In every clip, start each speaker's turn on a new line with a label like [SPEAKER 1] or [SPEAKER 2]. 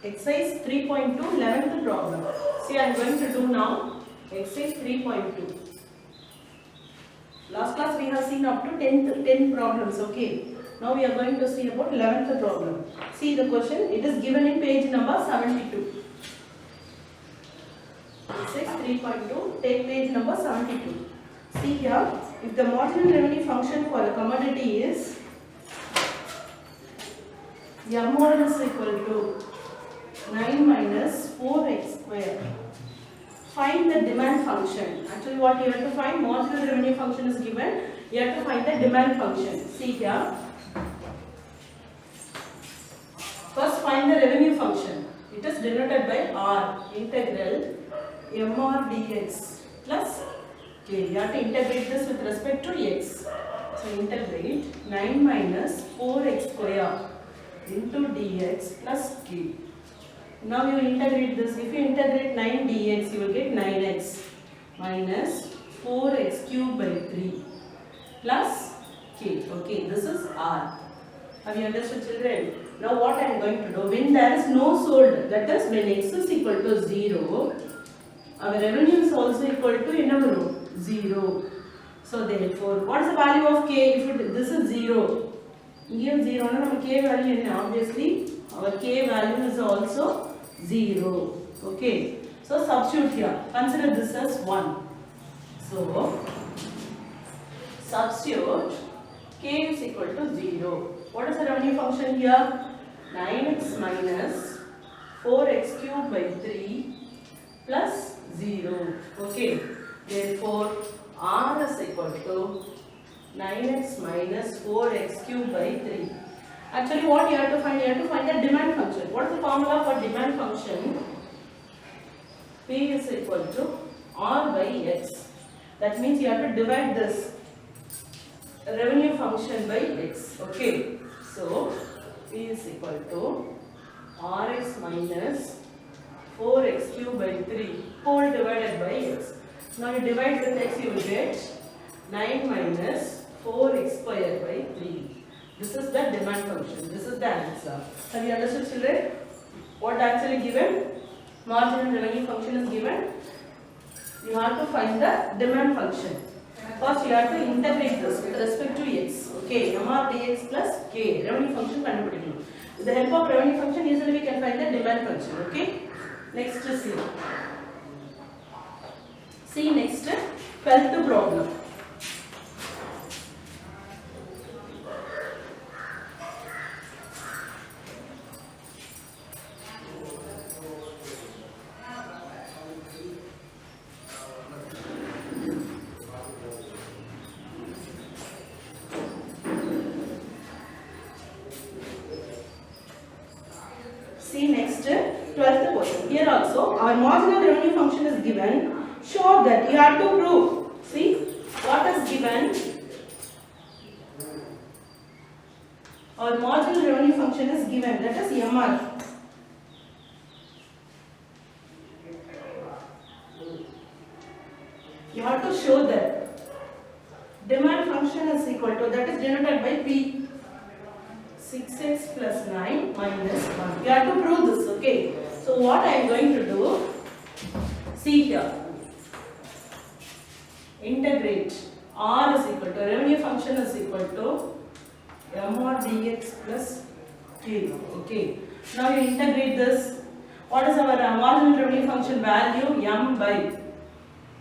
[SPEAKER 1] Exercise 3.2, 11th problem. See, I am going to do now exercise 3.2. Last class we have seen up to 10 problems, okay. Now we are going to see about 11th problem. See the question, it is given in page number 72. Exercise 3.2, take page number 72. See here, if the marginal revenue function for a commodity is M1 is equal to 9 minus 4x square. Find the demand function. Actually what you have to find, marginal revenue function is given. You have to find the demand function. See here. First find the revenue function. It is denoted by R, integral MR dx plus K. You have to integrate this with respect to x. So integrate 9 minus 4x square into dx plus K. Now you integrate this. If you integrate 9 dx, you will get 9x minus 4x cube by 3 plus k. Okay, this is R. Have you understood, children? Now what I am going to do, when there is no sold, that is when x is equal to 0, our revenue is also equal to 0. So therefore, what is the value of k? If this is 0, here 0, now k value, obviously our k value is also 0. Okay. So substitute here. Consider this as 1. So substitute k is equal to 0. What is the revenue function here? 9x minus 4x cube by 3 plus 0. Okay. Therefore R is equal to 9x minus 4x cube by 3. Actually what you have to find? You have to find the demand function. What is the formula for demand function? P is equal to R by X. That means you have to divide this revenue function by X. Okay. So P is equal to Rx minus 4x cube by 3 whole divided by X. Now you divide with X, you will get 9 minus 4x square by 3. This is the demand function. This is the answer. Have you understood, children? What actually given? Marginal revenue function is given. You have to find the demand function. First, you have to integrate this with respect to x. Okay, MR dx plus k. Revenue function kandupidikanum. With the help of revenue function, easily we can find the demand function. Okay. Next is here. See next 12th problem. See next 12th question. Here also our marginal revenue function is given. Show that you have to prove. See what is given. Our marginal revenue function is given. That is MR. You have to show that demand function is equal to, that is denoted by P. 6x plus 9 minus 1. You have to prove this, okay. So what I am going to do, see here. Integrate R is equal to, revenue function is equal to MR dx plus K. Okay. Now you integrate this. What is our marginal revenue function value? M by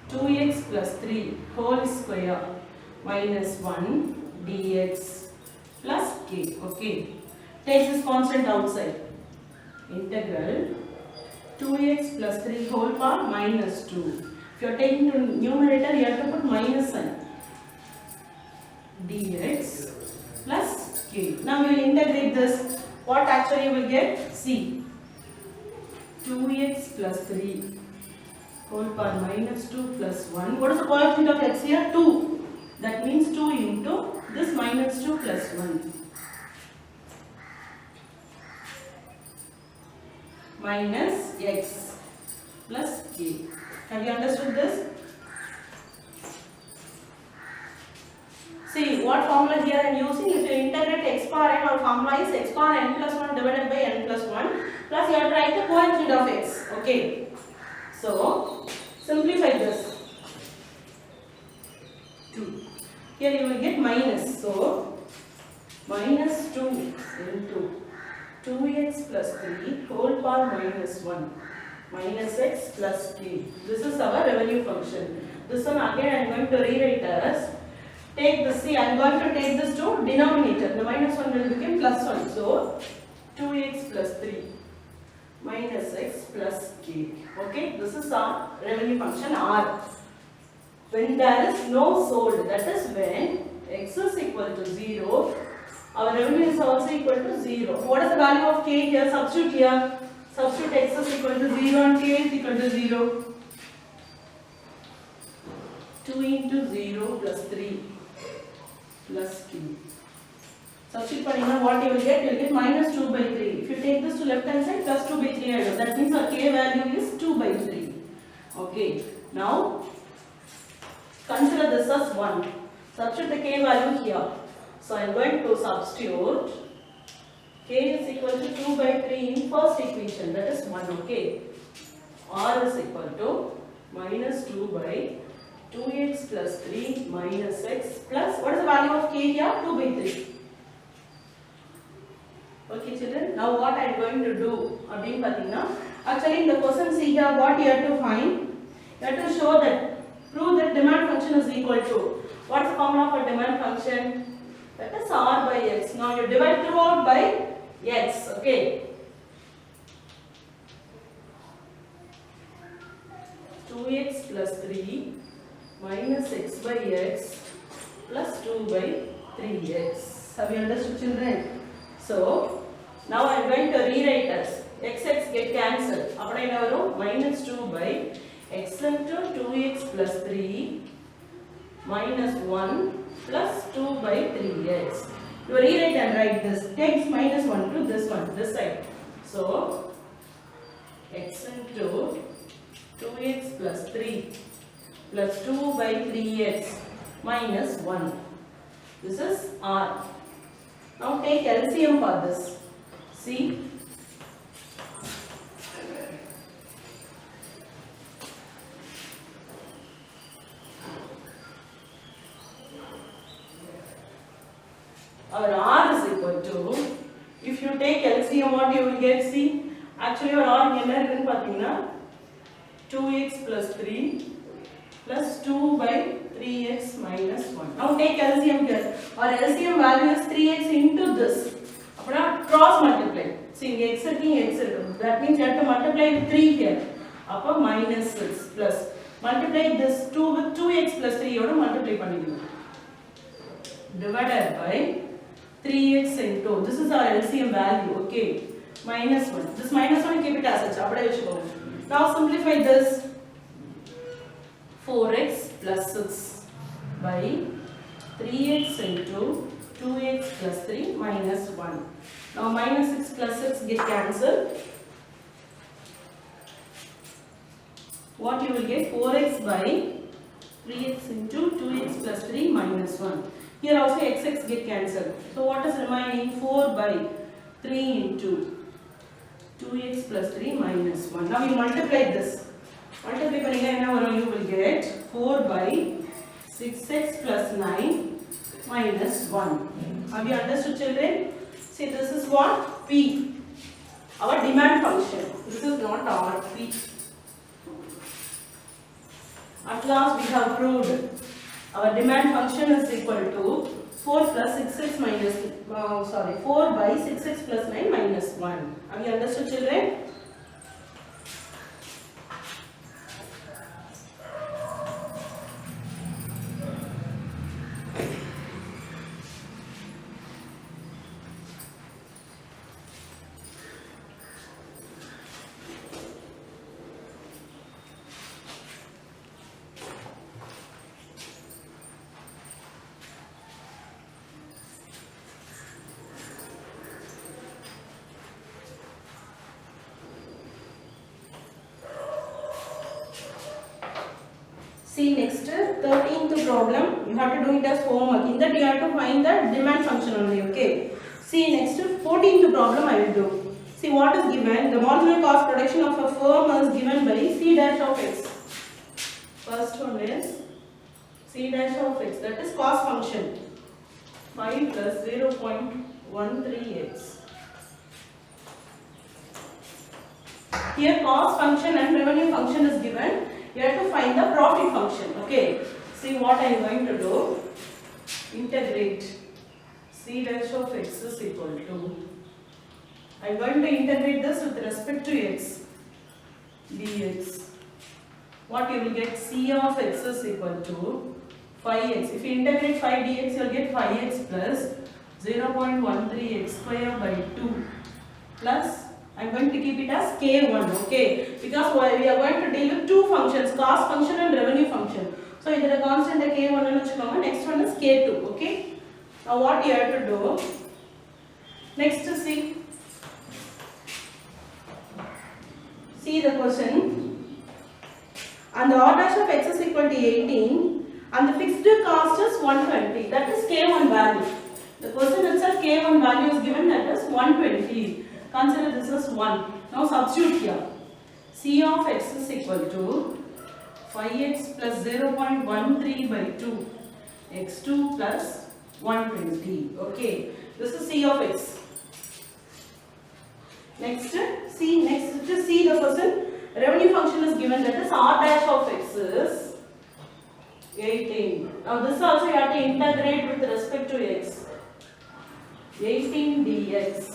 [SPEAKER 1] 2x plus 3 whole square minus 1 dx plus k. Okay. Take this constant outside. Integral 2x plus 3 whole power minus 2. If you are taking to numerator, you have to put minus sign. Dx plus k. Now we will integrate this. What actually you will get? C. 2x plus 3 whole power minus 2 plus 1. What is the coefficient of x here? 2. That means 2 into this minus 2 plus 1. Minus x plus k. Have you understood this? See what formula here I am using. If you integrate x power n, our formula is x power n plus 1 divided by n plus 1 plus you have to write the coefficient of x. Okay. So simplify this. 2. Here you will get minus. So minus 2 into 2x plus 3 whole power minus 1 minus x plus k. This is our revenue function. This one again I am going to rewrite as, take this, see I am going to take this to denominator. The minus 1 will become plus 1. So 2x plus 3 minus x plus k. Okay, this is our revenue function R. When there is no sold, that is when x is equal to 0, our revenue is also equal to 0. What is the value of k here? Substitute here. Substitute x is equal to 0 and k is equal to 0. 2 into 0 plus 3 plus k. Substitute what you will get? You will get minus 2 by 3. If you take this to left hand side, plus 2 by 3 added. That means our k value is 2 by 3. Okay. Now consider this as 1. Substitute the k value here. So I am going to substitute k is equal to 2 by 3 in first equation, that is 1. Okay. R is equal to minus 2 by 2x plus 3 minus x plus, what is the value of k here? 2 by 3. Okay children, now what I am going to do, actually in the question see here what you have to find, you have to show that, prove that demand function is equal to, what is the formula for demand function? That is R by x. Now you divide throughout by x, okay. 2x plus 3 minus x by x plus 2 by 3x. Have you understood children? So now I am going to rewrite as x get cancelled. Minus 2 by x into 2x plus 3 minus 1 plus 2 by 3x. You rewrite and write this. Take minus 1 to this one, this side. So x into 2x plus 3 plus 2 by 3x minus 1. This is R. Now take LCM for this. See. Our R is equal to, if you take LCM, what you will get? See, actually your R is 2x plus 3 plus 2 by 3x minus 1. Now take LCM here. Our LCM value is 3x into this. Cross multiply. See, x is that means you have to multiply with 3 here. Minus 6 plus. Multiply this 2 with 2x plus 3. You multiply. Divided by 3x into, this is our LCM value, okay, minus 1. This minus 1 keep it as such. Now simplify this. 4x plus 6 by 3x into 2x plus 3 minus 1. Now minus 6 plus 6 get cancelled. What you will get? 4x by 3x into 2x plus 3 minus 1. Here also x get cancelled. So what is remaining? 4 by 3 into 2x plus 3 minus 1. Now you multiply this. Multiply you will get 4 by 6x plus 9 minus 1. Have you understood children? See, this is what? P. Our demand function. This is not our P. At last we have proved our demand function is equal to 4 plus 6x minus 4 by 6x plus 9 minus 1. Have you understood children? See next 13th problem, you have to do it as homework. In that you have to find the demand function only, okay. See next 14th problem I will do. See what what is given? The marginal cost production of a firm is given by C dash of x. First one is C dash of x, that is cost function 5 plus 0.13x. Here cost function and revenue function is given. You have to find the profit function. Okay. See what I am going to do. Integrate C dash of x is equal to. I am going to integrate this with respect to x. Dx. What you will get? C of x is equal to 5x. If you integrate 5 dx, you will get 5x plus 0.13x square by 2 plus. I am going to keep it as k1, okay, because we are going to deal with two functions, cost function and revenue function. So, this is a constant k1 and next one is k2, okay. Now, what you have to do, next to see the question, and the R dash of x is equal to 18 and the fixed cost is 120, that is k1 value. The question itself k1 value is given, that is 120. Consider this as 1. Now substitute here. C of x is equal to 5x plus 0.13 by 2. x2 plus 120. Okay. This is C of x. Next, see the person. Revenue function is given, that is R dash of x is 18. Now this also you have to integrate with respect to x. 18 dx.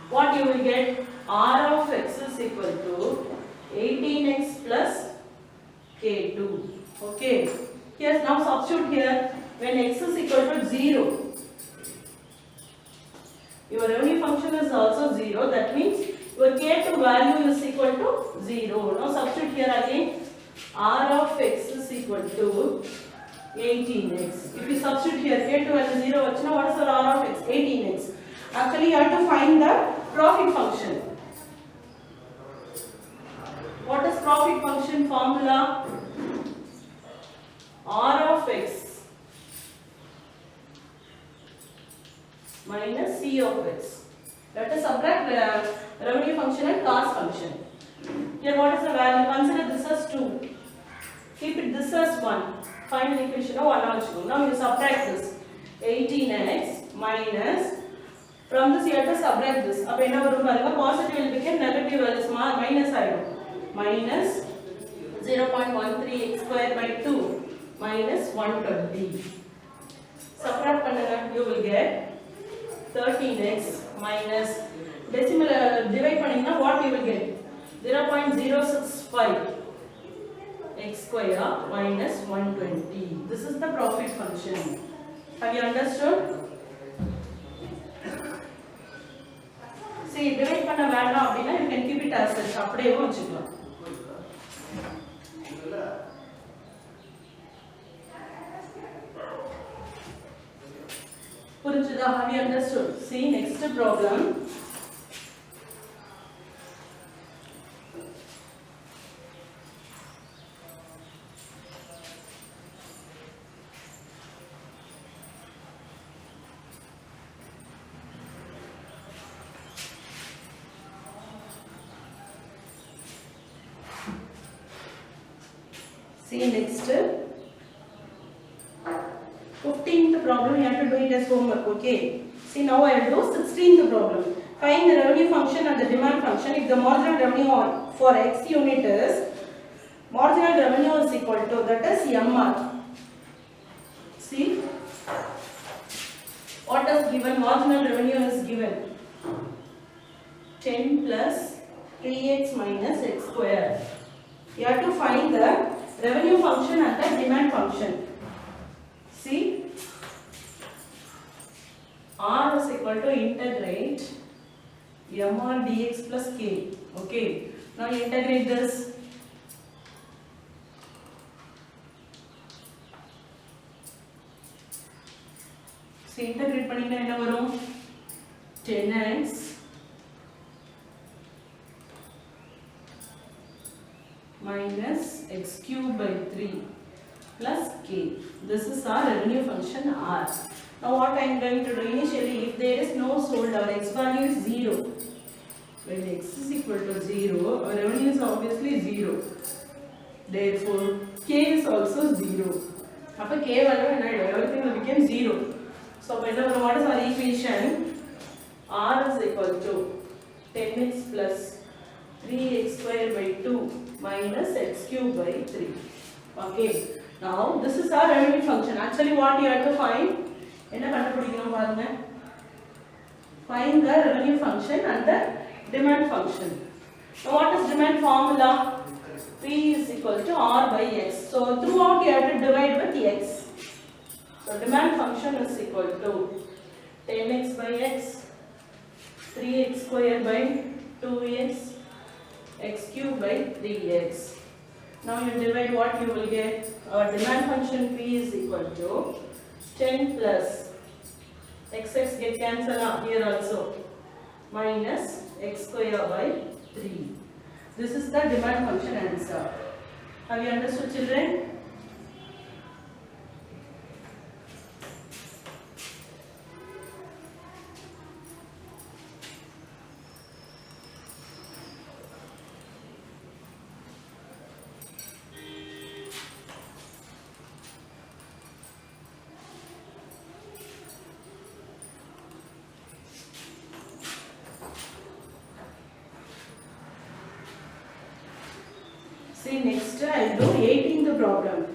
[SPEAKER 1] What you will get? R of x is equal to 18x plus k2. Okay. Yes, now substitute here. When x is equal to 0, your revenue function is also 0. That means your k2 value is equal to 0. Now substitute here again. R of x is equal to 18x. If you substitute here k2 value 0, what is your R of x? 18x. Actually, you have to find the profit function. What is profit function formula? R of x minus C of x. Let us subtract revenue function and cost function. Here what is the value? Consider this as 2. Keep it this as 1. Final equation of 1. Now you subtract this. 18x minus. From this you have to subtract this. Now positive will become negative values minus side. Minus 0.13x square by 2 minus 120. Subtract panna, you will get 13x minus decimal divide panna, what you will get? 0.065 x square minus 120. This is the profit function. Have you understood? See, divide panna வேண்டாம் அப்படினா you can keep it as such. அப்படியே வச்சுக்கலாம். புரிஞ்சுதா? Have you understood? See, next problem. See next 15th problem, you have to do it as homework, okay? See now I will do 16th problem. Find the revenue function and the demand function if the marginal revenue for x unit is marginal revenue is equal to, that is MR. See what is given? Marginal revenue is given 10 plus 3x minus x square. You have to find the revenue function and the demand function. See, R is equal to integrate MR dx plus k. Okay. Now you integrate this. See, integrate panninga enna varum? 10x minus x cube by 3 plus k. This is our revenue function R. Now what I am going to do initially, if there is no sold or x value is 0, when x is equal to 0, our revenue is obviously 0. Therefore, k is also 0. Now, k value everything will become 0. So, what is our equation? R is equal to 10x plus 3x square by 2 minus x cube by 3. Okay. Now, this is our revenue function. Actually, what you have to find? Find the revenue function and the demand function. Now, what is demand formula? P is equal to R by x. So, throughout you have to divide with x. So, demand function is equal to 10x by x, 3x square by 2x, x cube by 3x. Now you divide, what you will get? Our demand function P is equal to 10 plus x get cancelled out here also, minus x square by 3. This is the demand function answer. Have you understood, children? See, next I will do 18th problem.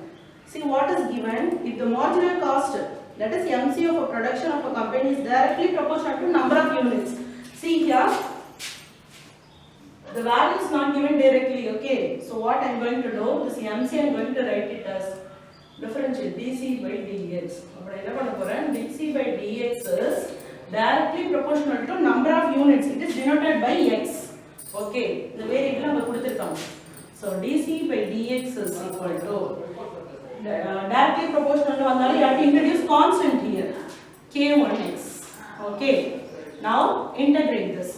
[SPEAKER 1] See what is given. If the marginal cost, that is MC of a production of a company, is directly proportional to number of units. See here, the value is not given directly. Okay. So what I am going to do, this MC I am going to write it as differential dc by dx. dc by dx is directly proportional to number of units. It is denoted by x. Okay. The variable we கொடுத்திருக்காங்க. So dc by dx is equal to directly proportional to vandal, you have to introduce constant here, k1x. Okay. Now integrate this.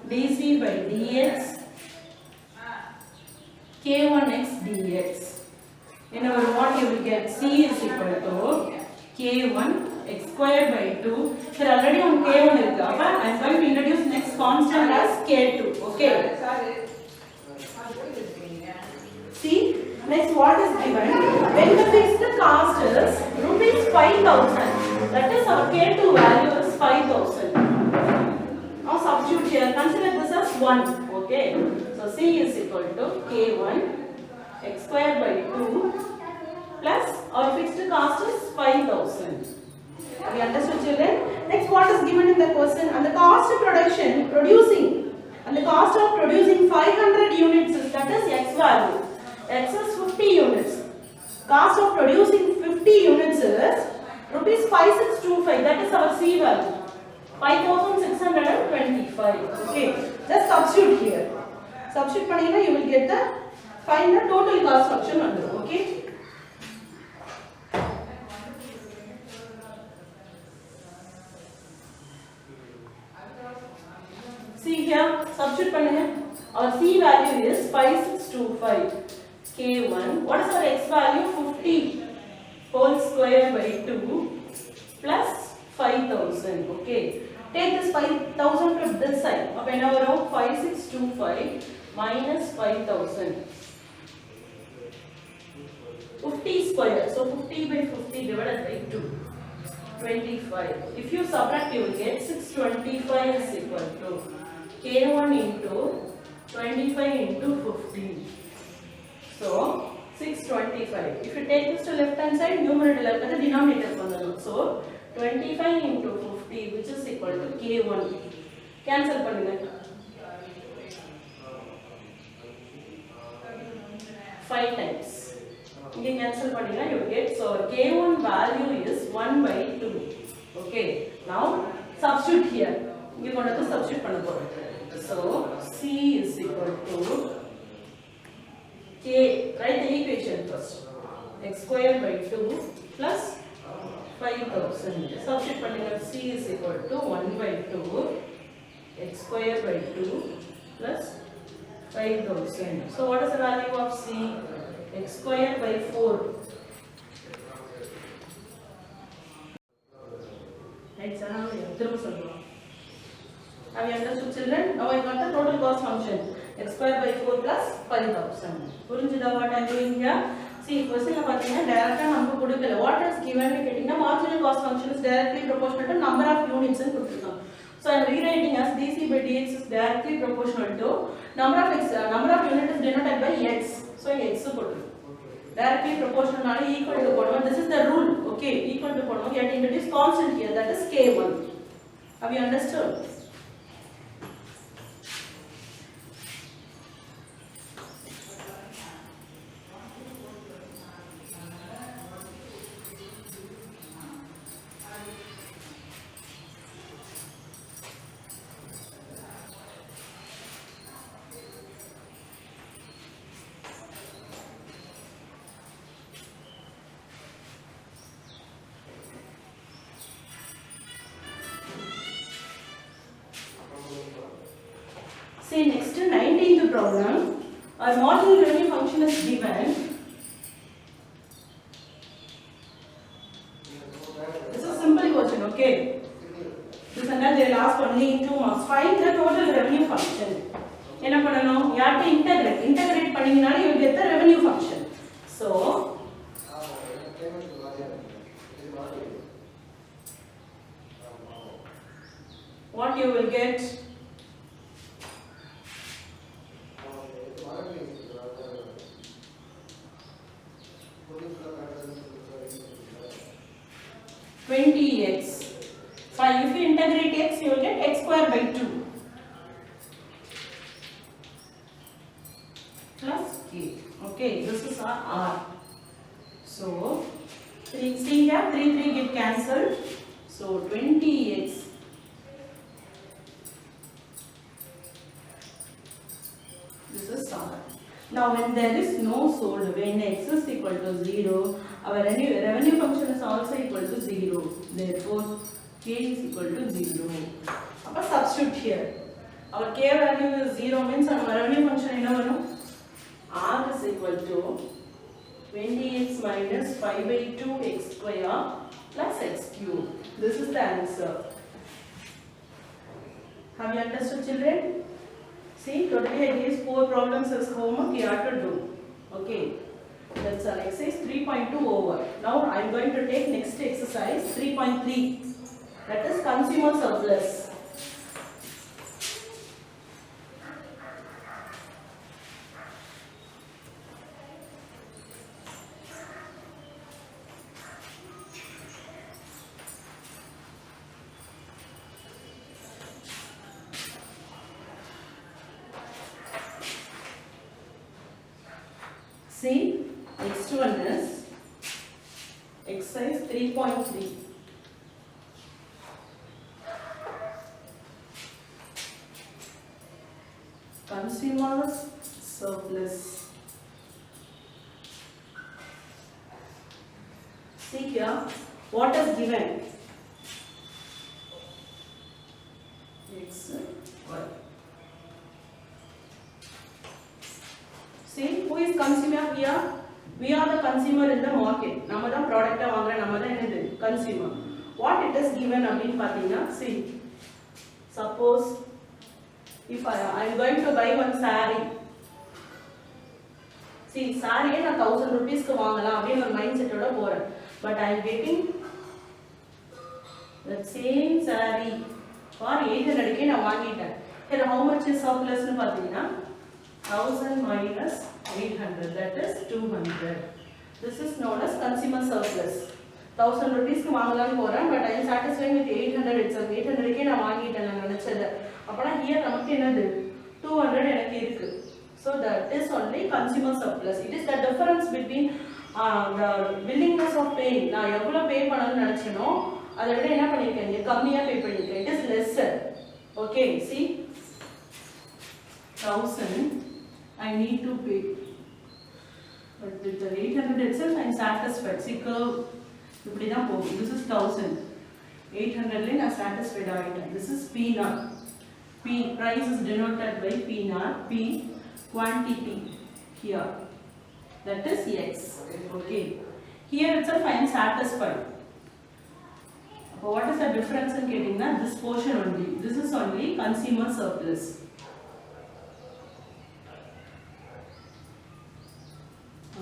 [SPEAKER 1] dc by dx k1x dx. In our what you will get, c is equal to k1 x square by 2. Here already on k1 is there. I am going to introduce next constant as k2. Okay. See, next what is given? When the fixed cost is rupees 5,000, that is our k2 value is 5,000. Now substitute here. Consider this as 1. Okay. So c is equal to k1 x square by 2 plus our fixed cost is 5,000. Have you understood, children? Next, what is given in the question? And the cost of producing, and the cost of producing 500 units is, that is x value. X is 50 units. Cost of producing 50 units is rupees 5625. That is our C value. 5,625. Okay. Just substitute here. Substitute panina, you will get the find the total cost function under. Okay. See here. Substitute panina. Our C value is 5625. K1, what is our x value? 50 whole square by 2 plus 5,000. Okay. Take this 5,000 to this side. Up and over 5625 minus 5,000. 50 square. So 50 by 50 divided by 2. 25. If you subtract, you will get 625 is equal to K1 into 25 into 50. So 625. If you take this to left hand side, numerator left hand, denominator pannalam. So 25 into 50, which is equal to K1. Cancel pannunga. 5 times. You can cancel pannunga, you get, so K1 value is 1 by 2. Okay. Now substitute here. You are going to substitute panna porom. So C is equal to K, write the equation first. X square by 2 plus 5,000. Substitute panninga, C is equal to 1 by 2 x square by 2 plus 5,000. So what is the value of C? X square by 4. Right, sir? Have you understood, children? Now I got the total cost function. X square by 4 plus 5000. புரிஞ்சுதா what I am doing here? See, question பார்த்தீங்கன்னா டைரக்டா நமக்கு கொடுக்கல. What is given னு கேட்டிங்கன்னா marginal cost function is directly proportional to number of units னு கொடுத்திருக்காங்க. So I am rewriting as dc by dx is directly proportional to number of units is denoted by x. So x போட்டுருக்கோம். Directly proportional நால equal to போடுவோம். This is the rule. Okay, equal to போடுவோம். Yet introduce constant here, that is k1. Have you understood? See, next 19th problem, our marginal revenue function is given. This is simple question, okay? This and that they will ask only 2 marks. Find the total revenue function. என்ன பண்ணனும்? You have to integrate பண்ணீங்கனால you will get the revenue function. So what you will get? x. Fine. If you integrate x, you will get x square by 2 plus k. Okay, this is our r. So 3 see here, 3 get cancelled. So 20x this is r. Now when there is no sold, when x is equal to 0, our revenue function is also equal to 0. Therefore, k is equal to 0. Now substitute here. Our k value is 0 means our revenue function is r is equal to 20x minus 5 by 2 x square plus x cube. This is the answer. Have you understood, children? See, totally I gave 4 problems as homework you have to do. Okay. That's all. Exercise 3.2 over. Now I am going to take next exercise 3.3. That is consumer surplus. See, next one is exercise 3.3. Consumers surplus. See here, what is given? X, Y. See, who is consumer here? We are the consumer in the market. நம்ம தான் ப்ராடக்ட்டை வாங்குற, நம்ம தான் என்னது consumer. What it is given அப்படினு பாத்தீங்கன்னா, see, suppose if I am going to buy one saree. See, saree நான் 1000 rupees க்கு வாங்கலாம் அப்படின ஒரு மைண்ட் செட்டோட போறேன். But I am getting the same saree for 800 க்கு நான் வாங்கிட்டேன். Here how much is surplus னு பாத்தீங்கன்னா 1000 minus 800, that is 200. This is known as consumer surplus. 1000 rupees க்கு வாங்கலாம் போறேன், but I am satisfied with 800 itself. 800 க்கே நான் வாங்கிட்டேன் நான் நினைச்சத. அப்பனா here நமக்கு என்னது 200 எனக்கு இருக்கு. So that is only consumer surplus. It is the difference between the willingness of paying. நான் எவ்வளவு பே பண்ணனும்னு நினைச்சேனோ அதை விட என்ன பண்ணிருக்கேன் கம்மியா பே பண்ணிருக்கேன். It is lesser. Okay, see, 1000 I need to pay, but with the 800 itself I am satisfied. See, curve இப்படி தான் போகும். This is 1000. 800 ல நான் satisfied ஆயிட்டேன். This is P naught. P price is denoted by P naught. P quantity here, that is X. Okay, here itself I am satisfied. what is the difference in getting that? This portion only. This is only consumer surplus.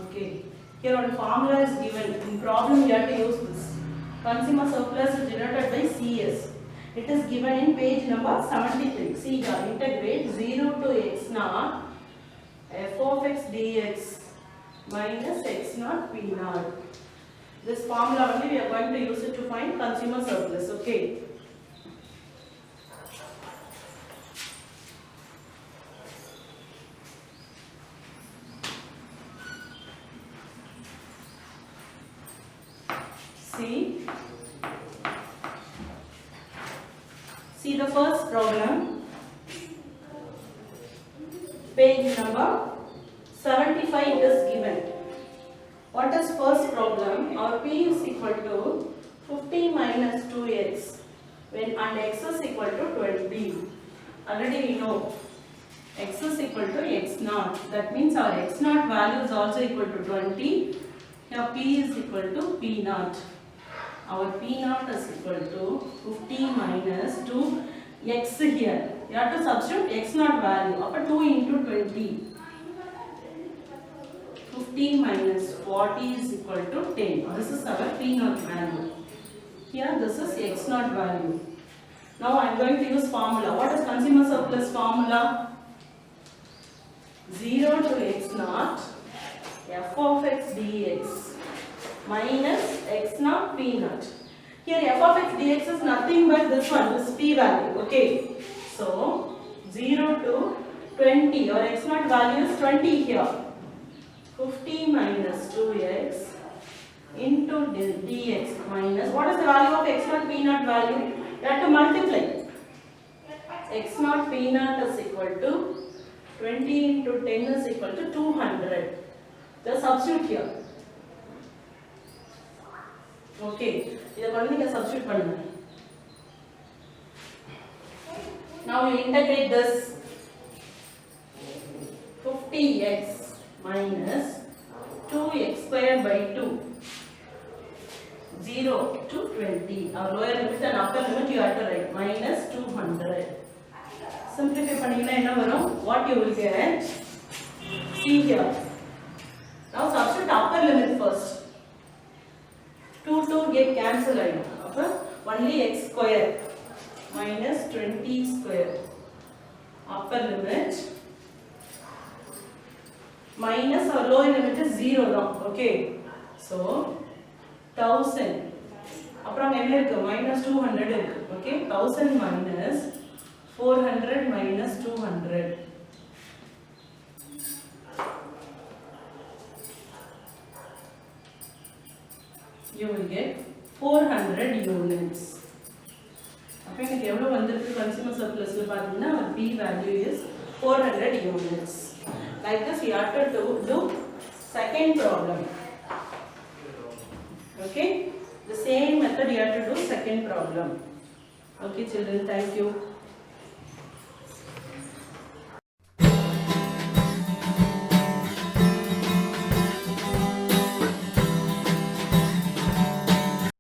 [SPEAKER 1] Okay. Here one formula is given. In problem you have to use this. Consumer surplus is denoted by CS. It is given in page number 73. See here, integrate 0 to x naught f of x dx minus x naught p naught. This formula only we are going to use it to find consumer surplus. Okay. See the first problem, page number 75 it is given. What is first problem? Our p is equal to 50 minus 2x when and x is equal to 20. Already we know x is equal to x naught. That means our x naught value is also equal to 20. Here p is equal to p naught. Our p naught is equal to 50 minus 2x here. You have to substitute x naught value. Upper 2 into 20. 50 minus 40 is equal to 10. This is our p naught value. Here this is x naught value. Now I am going to use formula. What is consumer surplus formula? 0 to x naught f of x dx minus x naught p naught. Here f of x dx is nothing but this one, this p value. Okay. So 0 to 20. Your x naught value is 20 here. 50 minus 2x into dx minus, what is the value of x naught p naught value? You have to multiply. X naught p naught is equal to 20 into 10 is equal to 200. Just substitute here. Okay. This substitute pannu. Now you integrate this 50x minus 2x square by 2, 0 to 20. Our lower limit and upper limit you have to write minus 200. Simplify pannina enna varum? What you will get? See here. Now substitute upper limit first. 2 get cancelled. Only x square minus 20 square. Upper limit minus our lower limit is 0 now. Okay. So 1000. Apram enna irukku? Minus 200 irukku. Okay. 1000 minus 400 minus 200. You will get 400 units. அப்போ எனக்கு எவ்வளவு வந்திருக்கு consumer surplusல பாத்தீங்கன்னா our p value is 400 units. Like this you have to do second problem. Okay? The same method you have to do second problem. Okay children, thank you.